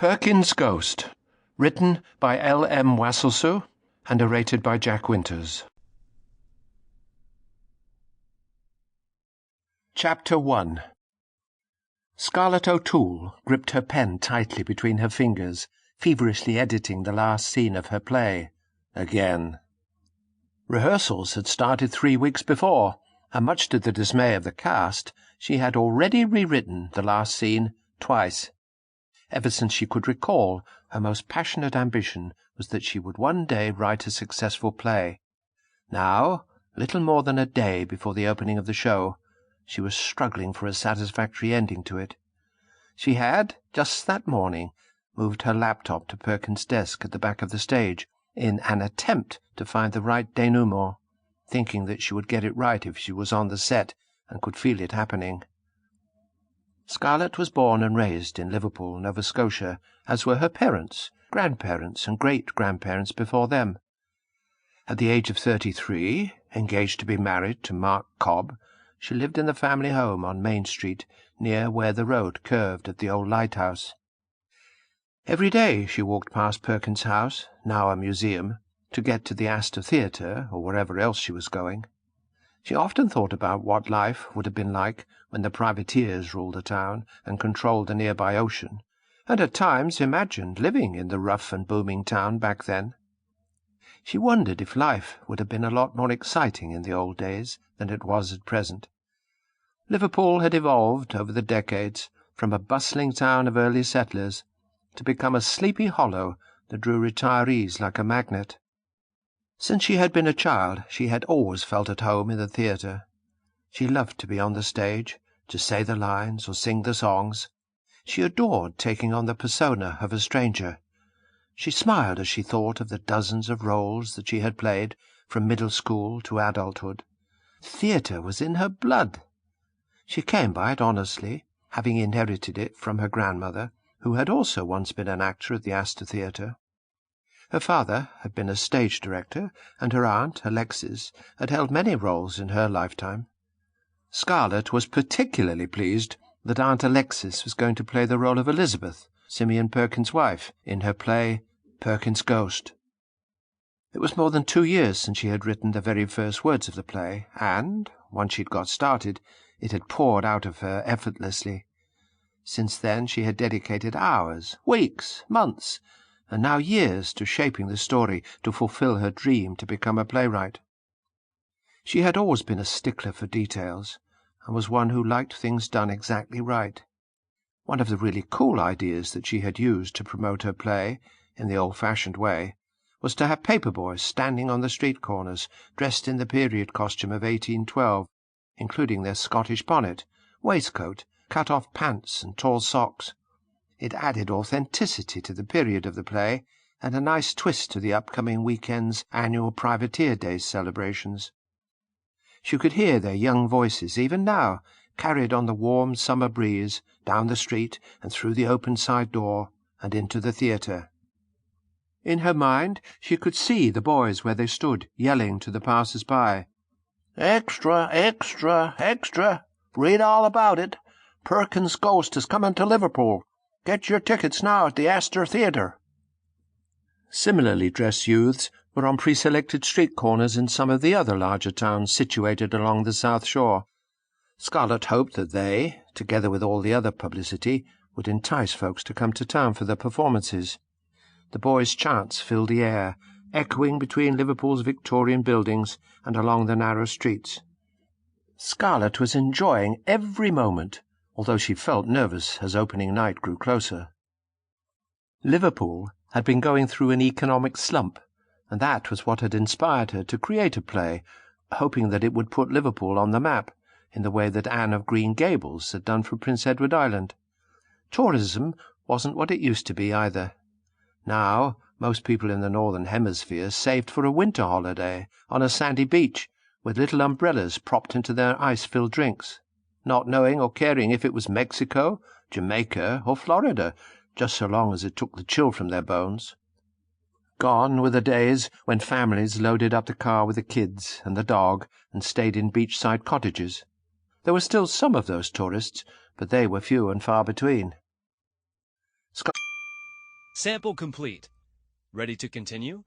Perkins Ghost, written by L.M. Wasylciw and narrated by Jack Wynters. Chapter 1. Scarlett O'Toole gripped her pen tightly between her fingers, feverishly editing the last scene of her play. Again. Rehearsals had started 3 weeks before, and much to the dismay of the cast, she had already rewritten the last scene twice. Ever since she could recall, her most passionate ambition was that she would one day write a successful play. Now, little more than a day before the opening of the show, she was struggling for a satisfactory ending to it. She had, just that morning, moved her laptop to Perkins' desk at the back of the stage in an attempt to find the right denouement, thinking that she would get it right if she was on the set and could feel it happening. Scarlett was born and raised in Liverpool, Nova Scotia, as were her parents, grandparents, and great-grandparents before them. At the age of 33, engaged to be married to Mark Cobb, she lived in the family home on Main Street, near where the road curved at the old lighthouse. Every day she walked past Perkins' house, now a museum, to get to the Astor Theatre or wherever else she was going. She often thought about what life would have been like when the privateers ruled the town and controlled the nearby ocean, and at times imagined living in the rough and booming town back then. She wondered if life would have been a lot more exciting in the old days than it was at present. Liverpool had evolved over the decades from a bustling town of early settlers to become a sleepy hollow that drew retirees like a magnet. Since she had been a child, she had always felt at home in the theatre. She loved to be on the stage, to say the lines or sing the songs. She adored taking on the persona of a stranger. She smiled as she thought of the dozens of roles that she had played from middle school to adulthood. Theatre was in her blood. She came by it honestly, having inherited it from her grandmother, who had also once been an actor at the Astor Theatre. Her father had been a stage director, and her aunt, Alexis, had held many roles in her lifetime. Scarlett was particularly pleased that Aunt Alexis was going to play the role of Elizabeth, Simeon Perkins' wife, in her play Perkins Ghost. It was more than 2 years since she had written the very first words of the play, and, once she'd got started, it had poured out of her effortlessly. Since then she had dedicated hours, weeks, months, and now years to shaping the story to fulfill her dream to become a playwright. She had always been a stickler for details, and was one who liked things done exactly right. One of the really cool ideas that she had used to promote her play, in the old-fashioned way, was to have paper boys standing on the street corners, dressed in the period costume of 1812, including their Scottish bonnet, waistcoat, cut-off pants, and tall socks. It added authenticity to the period of the play, and a nice twist to the upcoming weekend's annual Privateer Days celebrations. She could hear their young voices, even now, carried on the warm summer breeze, down the street and through the open side door, and into the theatre. In her mind she could see the boys where they stood, yelling to the passers-by, "Extra, extra, extra! Read all about it! Perkins' Ghost is coming to Liverpool! Get your tickets now at the Astor Theatre!" Similarly dressed youths were on pre-selected street corners in some of the other larger towns situated along the South Shore. Scarlett hoped that they, together with all the other publicity, would entice folks to come to town for the performances. The boys' chants filled the air, echoing between Liverpool's Victorian buildings and along the narrow streets. Scarlett was enjoying every moment, although she felt nervous as opening night grew closer. Liverpool had been going through an economic slump, and that was what had inspired her to create a play, hoping that it would put Liverpool on the map, in the way that Anne of Green Gables had done for Prince Edward Island. Tourism wasn't what it used to be either. Now, most people in the Northern Hemisphere saved for a winter holiday on a sandy beach, with little umbrellas propped into their ice-filled drinks, not knowing or caring if it was Mexico, Jamaica, or Florida, just so long as it took the chill from their bones. Gone were the days when families loaded up the car with the kids and the dog and stayed in beachside cottages. There were still some of those tourists, but they were few and far between. Sample complete. Ready to continue?